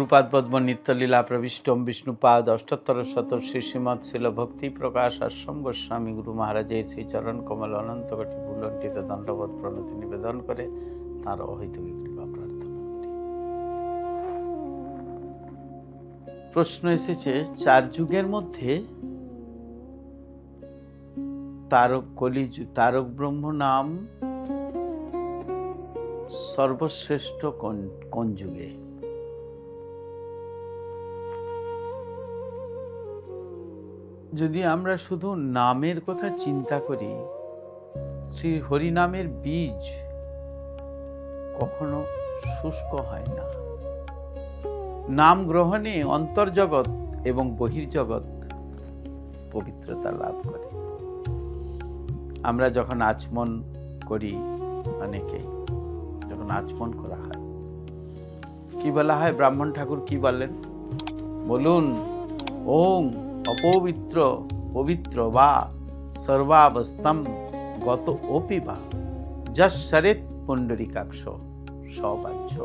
গুরুপাদ পদ্ম নিত্যলীলা প্রবিষ্টম বিষ্ণুপাদ অষ্টোত্তর শতর শ্রীমৎ শিল ভক্তি প্রকাশ আশ্রম গোস্বামী গুরু মহারাজের শ্রীচরণ কমল অনন্ত কোটি ভুলণ্ঠিত দণ্ডবোধ প্রণতি নিবেদন করে তাঁর অহৈতুকী কৃপা প্রার্থনা করি। প্রশ্ন এসেছে, চার যুগের মধ্যে তারক ব্রহ্ম নাম সর্বশ্রেষ্ঠ কোন যুগে? যদি আমরা শুধু নামের কথা চিন্তা করি, শ্রী হরিনামের বীজ কখনো শুষ্ক হয় না। নাম গ্রহণে অন্তর্জগৎ এবং বহির্জগৎ পবিত্রতা লাভ করে। আমরা যখন আচমন করি, অনেকেই যখন আচমন করা হয়, কি বলা হয়? ব্রাহ্মণ ঠাকুর কি বলেন বলুন? ওং অপবিত্র পবিত্র বা সর্বাবস্তম গত অপি বা যশ সরেত পুণ্ডরীকাক্ষ সবাহ্য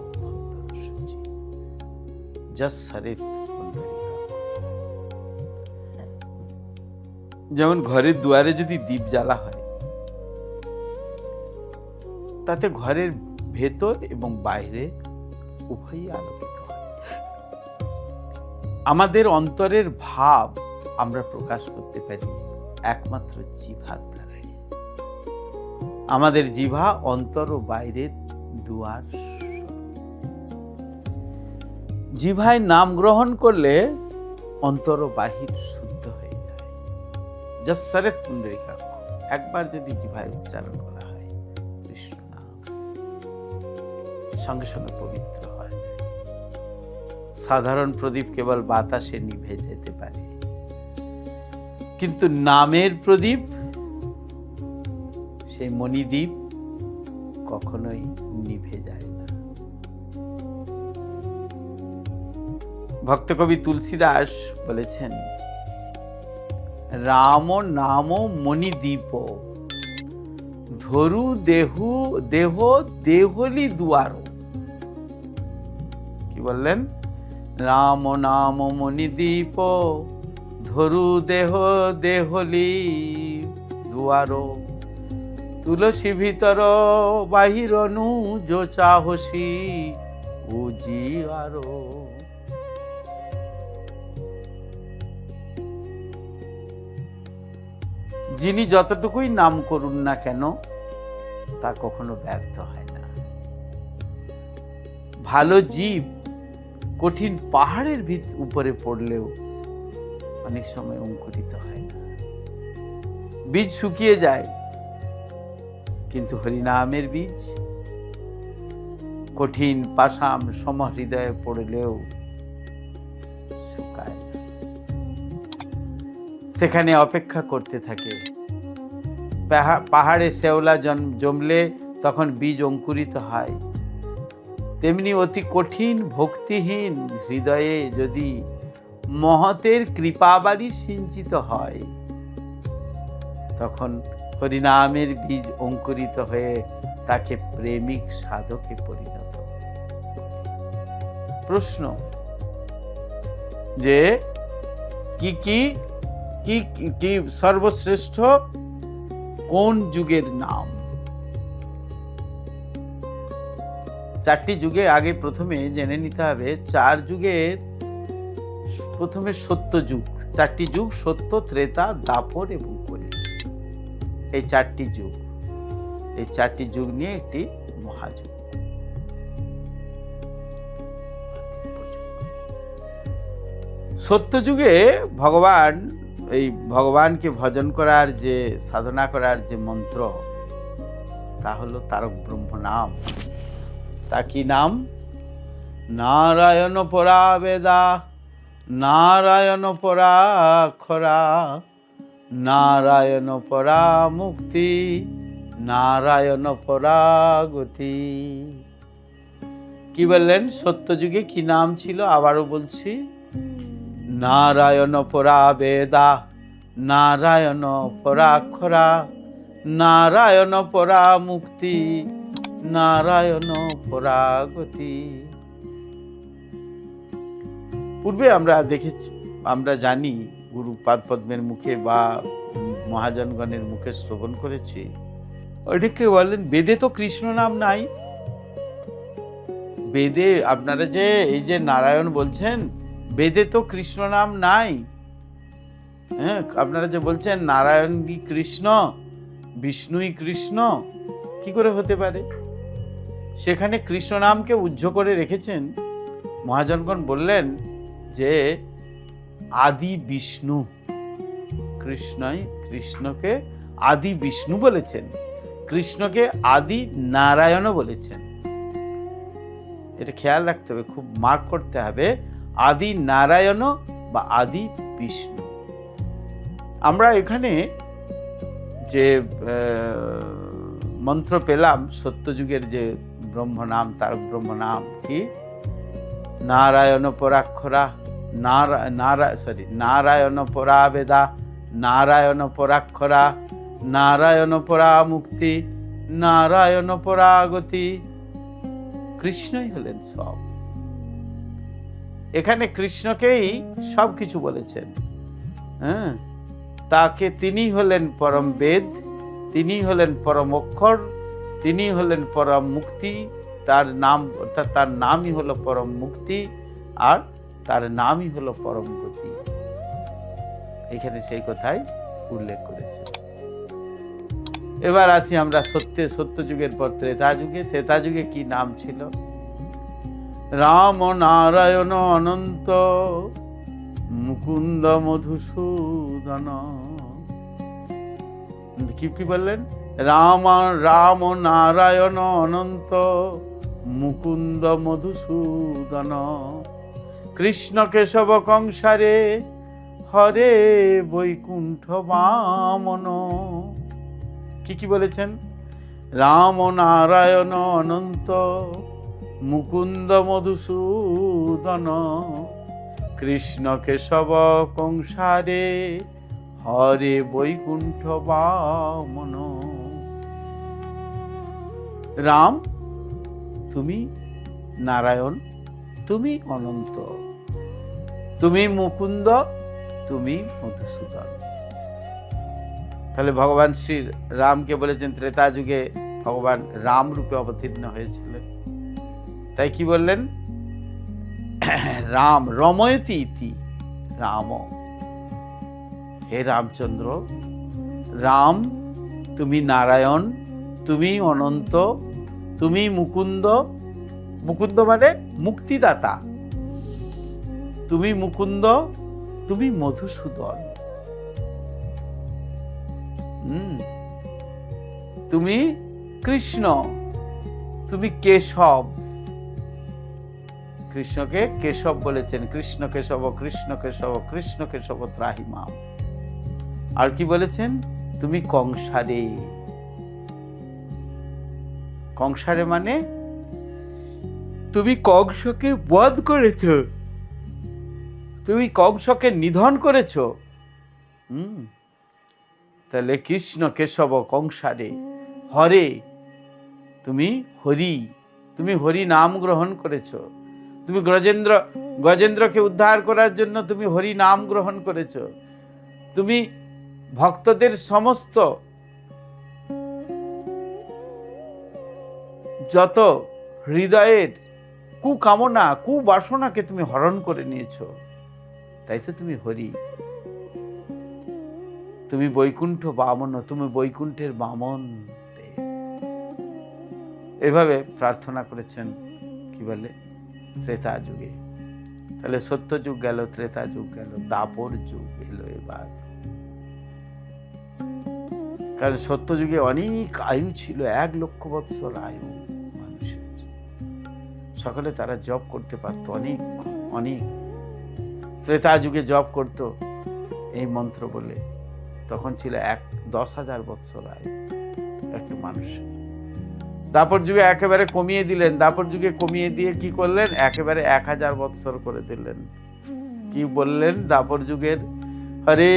অভ্যন্তরসূচি। যশ সরেত পুণ্ডরীকাক্ষ। যেমন ঘরের দুয়ারে যদি দীপ জ্বালা হয়, তাতে ঘরের ভেতর এবং বাইরে উভয়ই আলোকিত হয়। আমাদের অন্তরের ভাব আমরা প্রকাশ করতে পারি একমাত্র জিভার দ্বারাই। আমাদের জিভা অন্তর ও বাইরের দুয়ার। জিভায় নাম গ্রহণ করলে অন্তর ও বাহির শুদ্ধ হয়ে যায়। যশ সরেত পুণ্ডরীকাক্ষ, একবার যদি জিভায় উচ্চারণ করা হয় কৃষ্ণ নাম, সঙ্গে সঙ্গে পবিত্র হয়। সাধারণ প্রদীপ কেবল বাতাসে নিভে যেতে পারে, কিন্তু নামের প্রদীপ, সেই মণিদ্বীপ কখনোই নিভে যায় না। ভক্তকবি তুলসীদাস বলেছেন, রাম নাম মণিদ্বীপ ধরু দেহ দেহলি দুয়ার। কি বললেন? রাম নাম মণিদ্বীপ ধরু দেহ দেহলি দুয়ার। তুলসী ভিতর বাহির নু যো চাহসি উজিয়ার। যিনি যতটুকুই নাম করুন না কেন, তা কখনো ব্যর্থ হয় না। ভালো জীব কঠিন পাহাড়ের উপরে পড়লেও অনেক সময় অঙ্কুরিত হয় না, বীজ শুকিয়ে যায়। কিন্তু হরিনামের বীজ কঠিন পাষাণ সমহৃদয়ে পড়লেও শুকায় না, সেখানে অপেক্ষা করতে থাকে। পাহাড়ে শেওলা জমলে তখন বীজ অঙ্কুরিত হয়, তেমনি অতি কঠিন ভক্তিহীন হৃদয়ে যদি মহতের কৃপাবারি সিঞ্চিত হয়, তখন হরিনামের বীজ অঙ্কুরিত হয়ে তাকে প্রেমিক সাধকে পরিণত। প্রশ্ন যে কি কি কি কি সর্বশ্রেষ্ঠ কোন যুগের নাম? চারটি যুগে আগে প্রথমে জেনে নিতে হবে। চার যুগের প্রথমে সত্য যুগ, চারটি যুগ, সত্য, ত্রেতা, দাপর এবং কলি। এই চারটি যুগ, এই চারটি যুগ নিয়ে একটি মহাযুগ। সত্য যুগে ভগবানকে ভজন করার যে সাধনা করার যে মন্ত্র, তা হলো তারক ব্রহ্ম নাম। তা কি নাম? নারায়ণ পরা বেদা, নারায়ণ পরা খরা, নারায়ণ পরা মুক্তি, নারায়ণ পরা গতি। কি বললেন? সত্যযুগে কি নাম ছিল? আবারও বলছি, নারায়ণ পরা বেদা, নারায়ণ পরা খরা, নারায়ণ পরা মুক্তি, নারায়ণ পরা গতি। পূর্বে আমরা দেখেছি, আমরা জানি, গুরু পাদপদ্মের মুখে বা মহাজনগণের মুখে শ্রবণ করেছি, ওইটাকে বলেন বেদে তো কৃষ্ণ নাম নাই। বেদে আপনারা যে এই যে নারায়ণ বলছেন, বেদে তো কৃষ্ণ নাম নাই। হ্যাঁ, আপনারা যে বলছেন নারায়ণই কৃষ্ণ, বিষ্ণুই কৃষ্ণ, কি করে হতে পারে? সেখানে কৃষ্ণ নামকে উজ্জ্ব করে রেখেছেন। মহাজনগণ বললেন যে আদি বিষ্ণু, কৃষ্ণকে আদি বিষ্ণু বলেছেন, কৃষ্ণকে আদি নারায়ণও বলেছেন। এটা খেয়াল রাখতে হবে, খুব মার্ক করতে হবে, আদি নারায়ণ বা আদি বিষ্ণু। আমরা এখানে যে মন্ত্র পেলাম সত্যযুগের যে ব্রহ্ম নাম, তার ব্রহ্ম নাম কি? নারায়ণ পরাক্ষরা, নারায়ণ পরাবেদা, নারায়ণ পরাক্ষরা, নারায়ণ পরা মুক্তি, নারায়ণ পরাগতি। কৃষ্ণই হলেন সব। এখানে কৃষ্ণকেই সব কিছু বলেছেন। হ্যাঁ, তাকে তিনি হলেন পরম বেদ, তিনি হলেন পরম অক্ষর, তিনি হলেন পরম মুক্তি। তার নাম, অর্থাৎ তার নামই হলো পরম মুক্তি, আর তার নামই হলো পরম গতি। এখানে সেই কথাই উল্লেখ করেছে। এবার আসি আমরা সত্যযুগের পর ত্রেতা যুগে। ত্রেতা যুগে কি নাম ছিল? রাম নারায়ণ অনন্ত মুকুন্দ মধুসূদন। কি বললেন? রাম নারায়ণ অনন্ত মুকুন্দ মধুসূদন, কৃষ্ণ কেশব কংসারে হরে বৈকুণ্ঠ বামন। কি বলেছেন? রাম নারায়ণ অনন্ত মুকুন্দ মধুসূদন, কৃষ্ণ কেশব কংসারে হরে বৈকুণ্ঠ বামন। রাম তুমি নারায়ণ, তুমি অনন্ত, তুমি মুকুন্দ, তুমি মধুসূদন। তাহলে ভগবান শ্রী রামকে বলেছেন ত্রেতা যুগে ভগবান রাম রূপে অবতীর্ণ হয়েছিলেন। তাই কি বললেন? রাম রময়তি ইতি রাম। হে রামচন্দ্র, রাম তুমি নারায়ণ, তুমি অনন্ত, তুমি মুকুন্দ। মুকুন্দ মানে মুক্তিদাতা। তুমি মুকুন্দ, তুমি মধুসূদন, তুমি কৃষ্ণ, তুমি কেশব। কৃষ্ণকে কেশব বলেছেন। কৃষ্ণ কেশব, কৃষ্ণ কেশব, কৃষ্ণ কেশব ত্রাহি মাম। আর কি বলেছেন? তুমি কংসারে। কংসারে মানে তুমি কংসকে বধ করেছ, তুমি কংসকে নিধন করেছ। তাহলে কৃষ্ণ কেশব কংসারে হরে, তুমি হরি, তুমি হরি নাম গ্রহণ করেছ। তুমি গজেন্দ্রকে উদ্ধার করার জন্য তুমি হরি নাম গ্রহণ করেছ। তুমি ভক্তদের সমস্ত যত হৃদয়ের কুকামনা, কুবাসনাকে তুমি হরণ করে নিয়েছ। তাই তো তুমি হরি। তুমি বৈকুণ্ঠ বামন, তুমি বৈকুণ্ঠের বামন। এভাবে প্রার্থনা করেছেন কি বলে ত্রেতা যুগে। তাহলে সত্য যুগ গেল, ত্রেতা যুগ গেল, দাপর যুগ এলো এবার। কারণ সত্য যুগে অনেক আয়ু ছিল, 1 লক্ষ বৎসর আয়ু মানুষের। সকলে তারা জপ করতে পারত অনেক অনেক। ত্রেতা যুগে জপ করত এই মন্ত্র বলে, তখন ছিল 10,000 বৎসর আয়ু একটু মানুষ। দাপর যুগে একেবারে কমিয়ে দিলেন। দাপর যুগে কমিয়ে দিয়ে কি করলেন? একেবারে 1000 বৎসর করে দিলেন। কি বললেন দাপর যুগের? হরে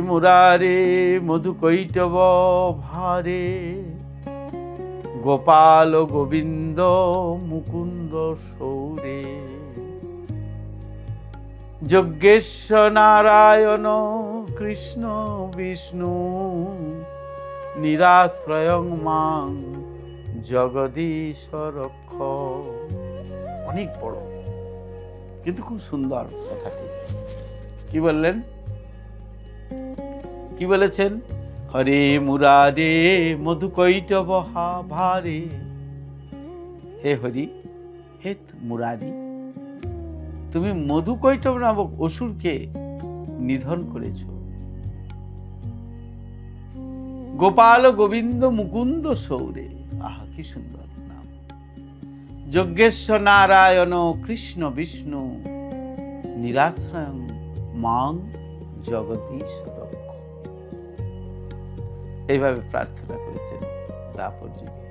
মুরারে মধু কৈটব ভারে, গোপাল গোবিন্দ মুকুন্দ সৌরে। যজ্ঞেশ্বর নারায়ণ কৃষ্ণ বিষ্ণু নিরাশ্রয়ং মাং জগদীশ্বর রক্ষ। অনেক বড়, কিন্তু খুব সুন্দর কথাটি। কি বললেন, কি বলেছেন? হরে মুরারে মধুকৈটব ভারে। হে হরি, হে মুরারি, তুমি মধুকৈটব নামক অসুরকে নিধন করেছ। গোপাল গোবিন্দ মুকুন্দ সৌরে। আহা, কি সুন্দর নাম। যজ্ঞেশ্বর নারায়ণ কৃষ্ণ বিষ্ণু নিরাশ্রয়ং মাং জগদীশ্বর। এইভাবে প্রার্থনা করেছেন দাপর যুগে।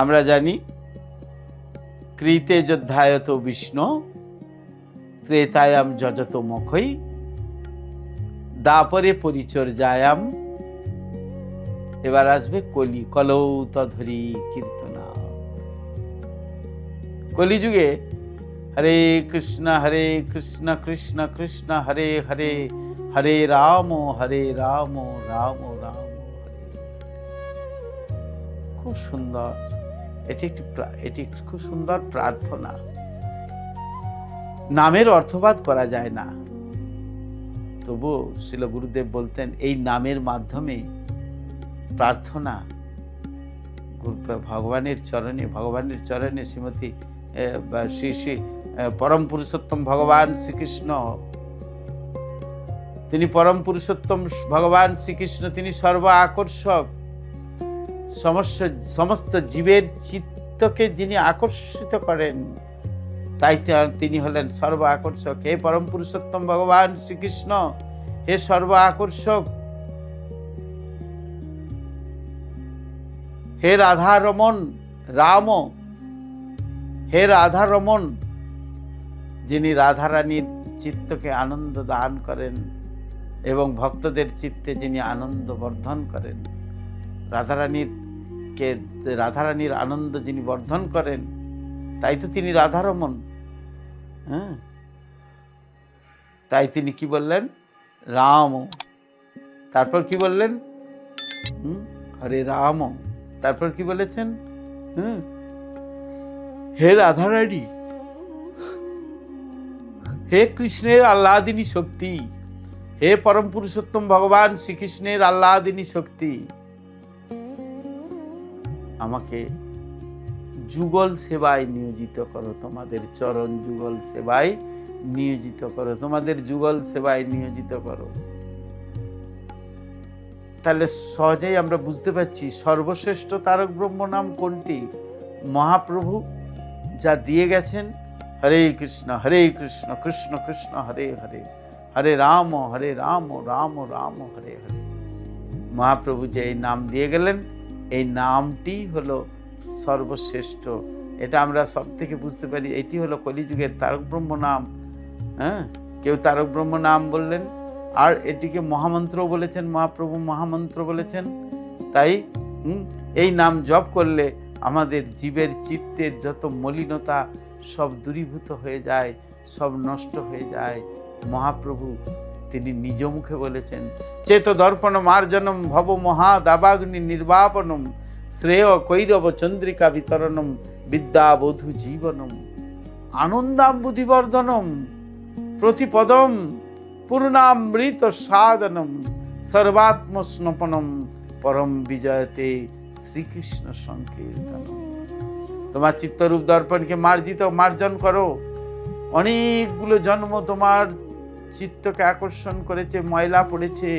আমরা জানি কৃতে যোদ্ধায়ত বিষ্ণু ত্রেতায়াম যজত মুখই দাপরে পরিচর্যায়াম। এবার আসবে কলি, কলৌ তধরি কীর্তনা। কলিযুগে হরে কৃষ্ণ কৃষ্ণ কৃষ্ণ হরে হরে, হরে রাম রাম রাম হরে। খুব সুন্দর, এটি খুব সুন্দর প্রার্থনা। নামের অর্থবাদ করা যায় না, তবু শ্রীল গুরুদেব বলতেন এই নামের মাধ্যমে প্রার্থনা ভগবানের চরণে শ্রীমতী শ্রী শ্রী পরম পুরুষোত্তম ভগবান শ্রীকৃষ্ণ, তিনি পরম পুরুষোত্তম ভগবান শ্রীকৃষ্ণ, তিনি সর্ব আকর্ষক। সমস্ত জীবের চিত্তকে যিনি আকর্ষিত করেন, তাই তিনি হলেন সর্ব আকর্ষক। হে পরম পুরুষোত্তম ভগবান শ্রীকৃষ্ণ, হে সর্ব আকর্ষক, হে রাধা রমন রাম, হে রাধা রমন, যিনি রাধারানীর চিত্তকে আনন্দ দান করেন এবং ভক্তদের চিত্তে যিনি আনন্দ বর্ধন করেন। রাধারানীর আনন্দ যিনি বর্ধন করেন, তাই তো তিনি রাধারমন। হ্যাঁ, তাই তিনি কি বললেন? রাম। তারপর কি বললেন? হরে রাম। তারপর কি বলেছেন? হে রাধারানী, হে কৃষ্ণের আহ্লাদিনী শক্তি, হে পরম পুরুষোত্তম ভগবান শ্রীকৃষ্ণের আহ্লাদিনী শক্তি, আমাকে যুগল সেবায় নিয়োজিত করো, তোমাদের চরণ যুগল সেবায় নিয়োজিত করো, তোমাদের যুগল সেবায় নিয়োজিত করো। তাহলে সহজেই আমরা বুঝতে পারছি সর্বশ্রেষ্ঠ তারক ব্রহ্ম নাম কোনটি? মহাপ্রভু যা দিয়ে গেছেন, হরে কৃষ্ণ কৃষ্ণ কৃষ্ণ হরে হরে, হরে রাম রাম রাম হরে হরে। মহাপ্রভু যে এই নাম দিয়ে গেলেন, এই নামটি হলো সর্বশ্রেষ্ঠ। এটা আমরা সব থেকে বুঝতে পারি, এটি হলো কলিযুগের তারক ব্রহ্ম নাম। হ্যাঁ, কেউ তারক ব্রহ্ম নাম বললেন, আর এটিকে মহামন্ত্র বলেছেন, মহাপ্রভু মহামন্ত্র বলেছেন। তাই এই নাম জপ করলে আমাদের জীবের চিত্তের যত মলিনতা সব দূরীভূত হয়ে যায়, সব নষ্ট হয়ে যায়। মহাপ্রভু তিনি নিজ মুখে বলেছেন, চেত দর্পণ মার্জনম ভব মহা দাবাগ্নি নির্বাপনম শ্রেয় কৈরব চন্দ্রিকা বিতরণম বিদ্যাবধূ জীবনম আনন্দাম্বুধিবর্ধনম প্রতিপদম পূর্ণামৃত সাধনম সর্বাত্মস্নপনম পরম বিজয়তে শ্রীকৃষ্ণ সংকীর্তনম। তোমার চিত্তরূপ দর্পণকে মার্জন করো। অনেকগুলো জন্ম তোমার চিত্তকে আকর্ষণ করেছে, ময়লা পড়েছে,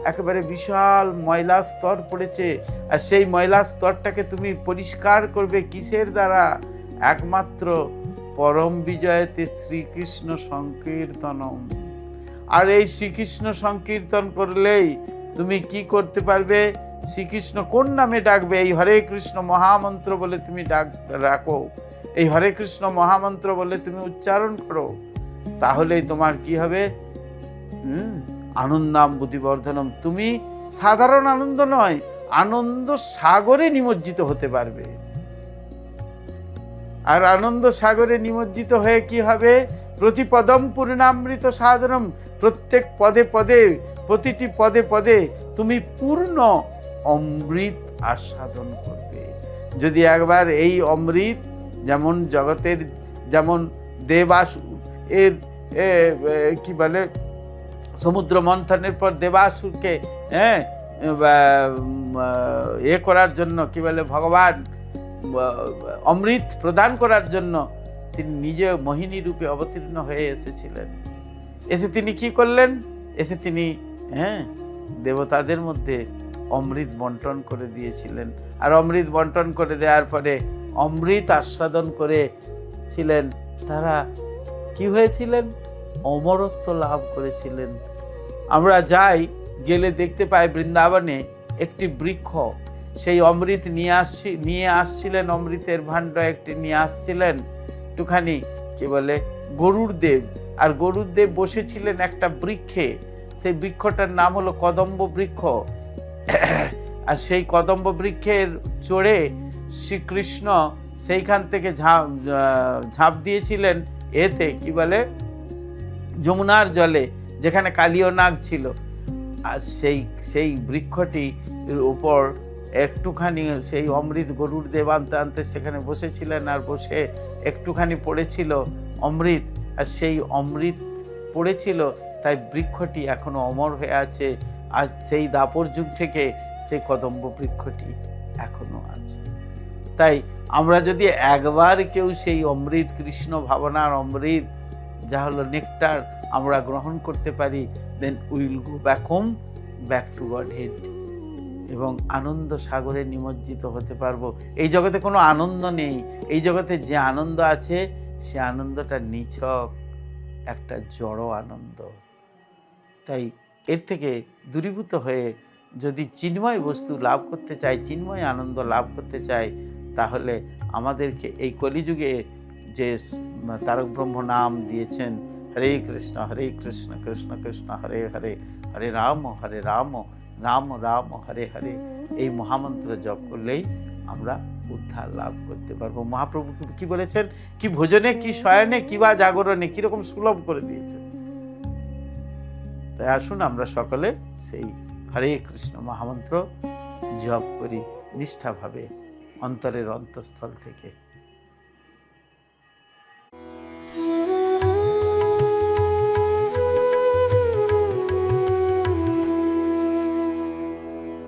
একেবারে বিশাল ময়লা স্তর পড়েছে, আর সেই ময়লা স্তরটাকে তুমি পরিষ্কার করবে কিসের দ্বারা? একমাত্র পরম বিজয়তে শ্রীকৃষ্ণ সংকীর্তনম। আর এই শ্রীকৃষ্ণ সংকীর্তন করলেই তুমি কি করতে পারবে? শ্রীকৃষ্ণ কোন নামে ডাকবে? এই হরে কৃষ্ণ মহামন্ত্র বলে তুমি রাখো, এই হরে কৃষ্ণ মহামন্ত্র বলে তুমি উচ্চারণ করো, তাহলেই তোমার কি হবে? আনন্দাম্বুধিবর্ধনম। তুমি সাধারণ আনন্দ নয়, আনন্দ সাগরে নিমজ্জিত হতে পারবে। আর আনন্দ সাগরে নিমজ্জিত হয়ে কি হবে? প্রতিপদম পূর্ণামৃত সাধনম, প্রত্যেক পদে পদে, প্রতিটি পদে পদে তুমি পূর্ণ অমৃত আস্বাদন করবে। যদি একবার এই অমৃত, যেমন জগতের, যেমন দেবাসুর এর কি বলে, সমুদ্র মন্থনের পর দেবাসুরকে করার জন্য, কি বলে, ভগবান অমৃত প্রদান করার জন্য তিনি নিজে মোহিনী রূপে অবতীর্ণ হয়ে এসেছিলেন। এসে তিনি কি করলেন? এসে তিনি দেবতাদের মধ্যে অমৃত বন্টন করে দিয়েছিলেন। আর অমৃত বন্টন করে দেওয়ার পরে অমৃত আস্বাদন করেছিলেন, তারা কি হয়েছিলেন? অমরত্ব লাভ করেছিলেন। আমরা যাই, গেলে দেখতে পাই বৃন্দাবনে একটি বৃক্ষ, সেই অমৃত নিয়ে আসছিলেন, অমৃতের ভাণ্ড একটি নিয়ে আসছিলেন একটুখানি, কি বলে, গরুড় দেব। আর গরুড় দেব বসেছিলেন একটা বৃক্ষে, সেই বৃক্ষটার নাম হলো কদম্ব বৃক্ষ। আর সেই কদম্ব বৃক্ষের চড়ে শ্রীকৃষ্ণ সেইখান থেকে ঝাঁপ দিয়েছিলেন এতে, কি বলে, যমুনার জলে, যেখানে কালীয় নাগ ছিল। আর সেই বৃক্ষটির উপর একটুখানি সেই অমৃত গরুড় দেব আনতে আনতে সেখানে বসেছিলেন, আর বসে একটুখানি পড়েছিল অমৃত। আর সেই অমৃত পড়েছিল, তাই বৃক্ষটি এখনো অমর হয়ে আছে। আজ সেই দাপর যুগ থেকে সেই কদম্ব বৃক্ষটি এখনো আছে। তাই আমরা যদি একবার কেউ সেই অমৃত, কৃষ্ণ ভাবনার অমৃত, যা হলো নেকটার, আমরা গ্রহণ করতে পারি, then will go back to God head, এবং আনন্দ সাগরে নিমজ্জিত হতে পারবো। এই জগতে কোনো আনন্দ নেই। এই জগতে যে আনন্দ আছে, সে আনন্দটা নিছক একটা জড় আনন্দ। তাই এর থেকে দূরীভূত হয়ে যদি চিন্ময় বস্তু লাভ করতে চাই, চিন্ময় আনন্দ লাভ করতে চাই, তাহলে আমাদেরকে এই কলিযুগে যে তারক ব্রহ্ম নাম দিয়েছেন, হরে কৃষ্ণ কৃষ্ণ কৃষ্ণ হরে হরে, হরে রাম রাম রাম হরে হরে, এই মহামন্ত্র জপ করলেই আমরা উদ্ধার লাভ করতে পারবো। মহাপ্রভু কি বলেছেন? কি ভোজনে, কি শয়নে, কি বা জাগরণে, কিরকম সুলভ করে দিয়েছেন। তাই আসুন আমরা সকলে সেই হরে কৃষ্ণ মহামন্ত্র জপ করি নিষ্ঠাভাবে, অন্তরের অন্তঃস্থল থেকে।